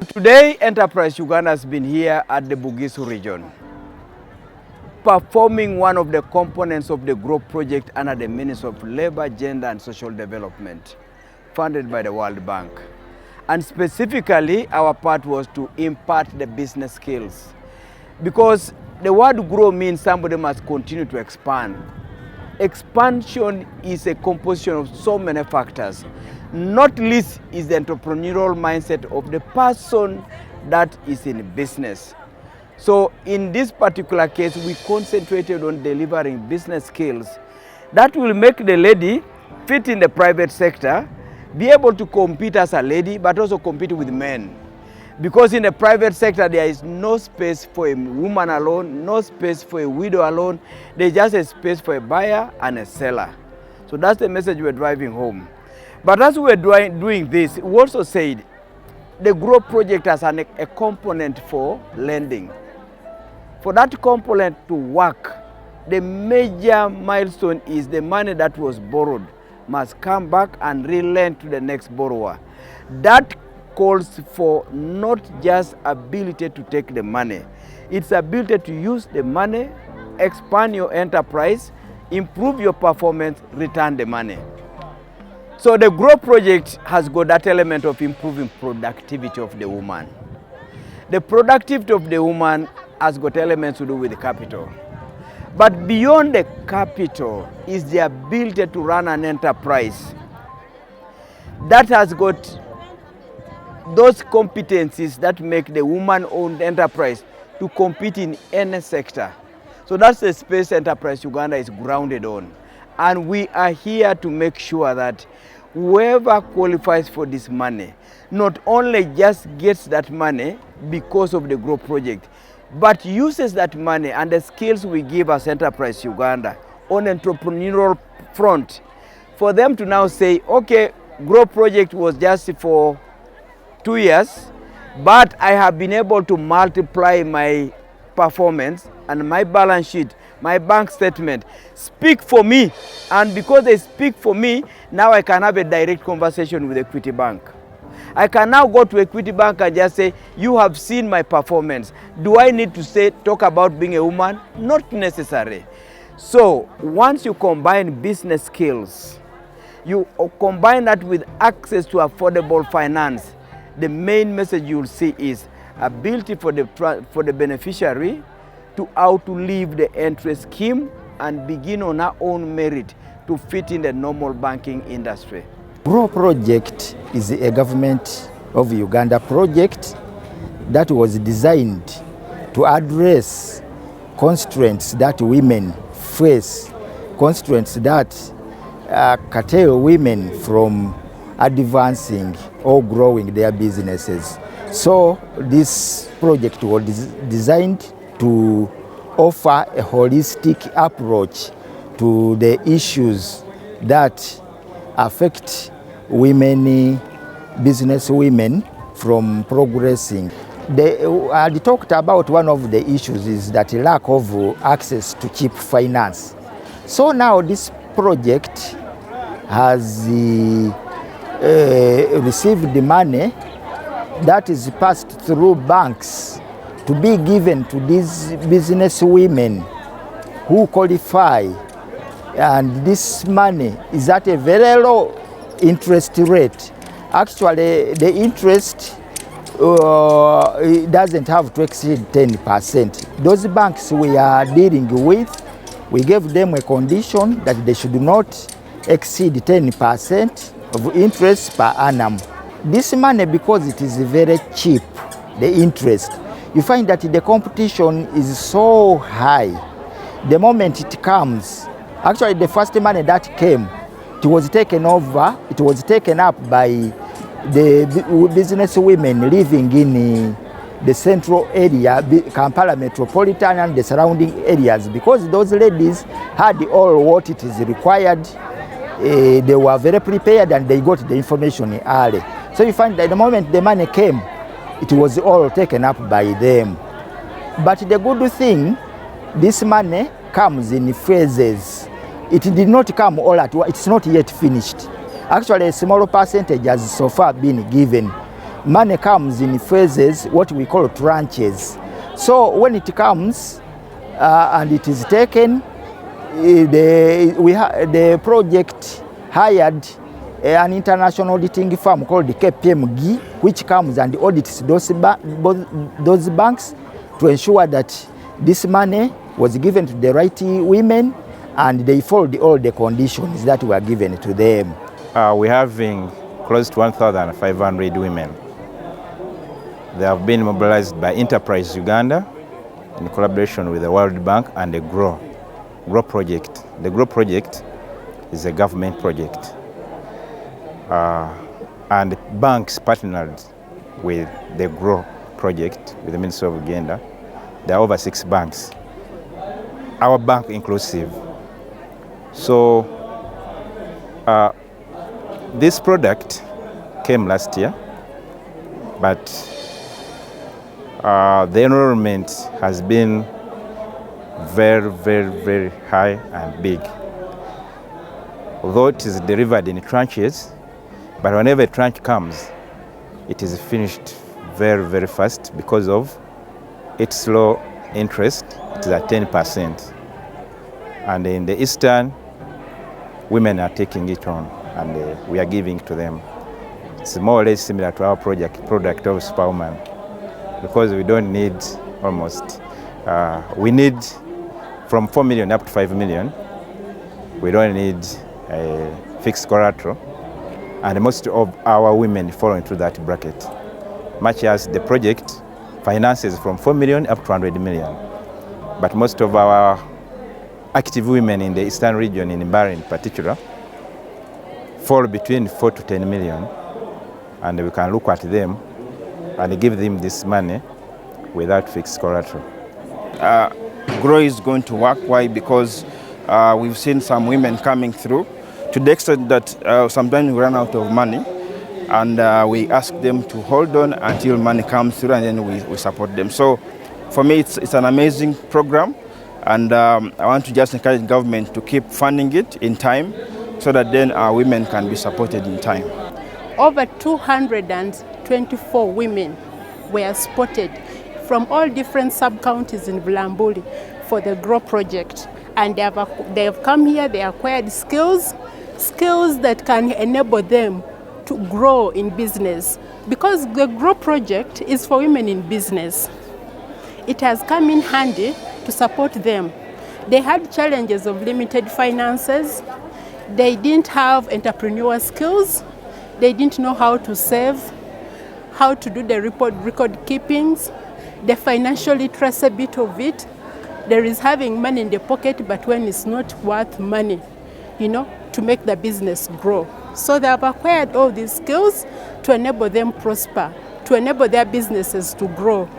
Today, Enterprise Uganda has been here at the Bugisu region, performing one of the components of the growth project under the Ministry of Labor, Gender and Social Development, funded by the World Bank. And specifically, our part was to impart the business skills. Because the word grow means somebody must continue to expand. Expansion is a composition of so many factors. Not least is the entrepreneurial mindset of the person that is in business. So in this particular case, we concentrated on delivering business skills that will make the lady fit in the private sector, be able to compete as a lady, but also compete with men. Because in the private sector, there is no space for a woman alone, no space for a widow alone. There's just a space for a buyer and a seller. So that's the message we're driving home. But as we're doing this, we also said the Grow project has a component for lending. For that component to work, the major milestone is the money that was borrowed must come back and re-lend to the next borrower. That calls for not just ability to take the money, it's ability to use the money, expand your enterprise, improve your performance, return the money. So the Grow project has got that element of improving productivity of the woman. The productivity of the woman has got elements to do with the capital. But beyond the capital is the ability to run an enterprise that has got those competencies that make the woman-owned enterprise to compete in any sector. So that's the space Enterprise Uganda is grounded on. And we are here to make sure that whoever qualifies for this money not only just gets that money because of the Grow project, but uses that money and the skills we give as Enterprise Uganda on entrepreneurial front for them to now say, okay, Grow project was just for 2 years, but I have been able to multiply my performance and my balance sheet, my bank statement speak for me. And because they speak for me, now I can have a direct conversation with Equity Bank. I can now go to Equity Bank and just say, you have seen my performance. Do I need to talk about being a woman? Not necessary. So once you combine business skills, you combine that with access to affordable finance, the main message you'll see is ability for the beneficiary to outlive the entry scheme and begin on our own merit to fit in the normal banking industry. Grow project is a government of Uganda project that was designed to address constraints that women face, constraints that curtail women from advancing or growing their businesses. So this project was designed to offer a holistic approach to the issues that affect women, business women from progressing. I talked about one of the issues is that lack of access to cheap finance. So now this project has received the money that is passed through banks to be given to these business women who qualify, and this money is at a very low interest rate. Actually, the interest it doesn't have to exceed 10%. Those banks we are dealing with, we gave them a condition that they should not exceed 10% of interest per annum. This money, because it is very cheap, the interest, you find that the competition is so high. The moment it comes, actually the first money that came, it was taken over, it was taken up by the business women living in the central area, Kampala metropolitan and the surrounding areas, because those ladies had all what it is required. They were very prepared and they got the information early. So you find that the moment the money came, it was all taken up by them. But the good thing, this money comes in phases. It did not come all at once. It's not yet finished. Actually, a small percentage has so far been given. money comes in phases, what we call tranches. So when it comes and it is taken, the project hired an international auditing firm called KPMG, which comes and audits those banks to ensure that this money was given to the right women and they followed all the conditions that were given to them. We're having close to 1,500 women. They have been mobilized by Enterprise Uganda in collaboration with the World Bank and the GROW project. The GROW project is a government project. And banks partnered with the GROW project with the Ministry of Uganda. There are over 6 banks, our bank inclusive. So this product came last year, but the enrollment has been very, very, very high and big. Although it is delivered in tranches, but whenever a tranche comes, it is finished very, very fast because of its low interest. It is at 10%. And in the Eastern, women are taking it on and we are giving to them. It's more or less similar to our product of Superwoman, because we don't need almost, we need from 4 million up to 5 million. We don't need a fixed collateral. And most of our women fall into that bracket, much as the project finances from 4 million up to 100 million. But most of our active women in the Eastern region, in Mbale in particular, fall between 4 to 10 million. And we can look at them and give them this money without fixed collateral. GROW is going to work. Why? Because we've seen some women coming through to the extent that sometimes we run out of money and we ask them to hold on until money comes through and then we support them. So for me, it's an amazing program, and I want to just encourage government to keep funding it in time so that then our women can be supported in time. Over 224 women were spotted from all different sub-counties in Bulambuli for the GROW project. And they have come here, they acquired skills that can enable them to grow in business. Because the GROW project is for women in business. It has come in handy to support them. They had challenges of limited finances. They didn't have entrepreneurial skills. They didn't know how to save, how to do the record keepings, the financial literacy bit of it. There is having money in the pocket, but when it's not worth money, to make the business grow. So they have acquired all these skills to enable them prosper, to enable their businesses to grow.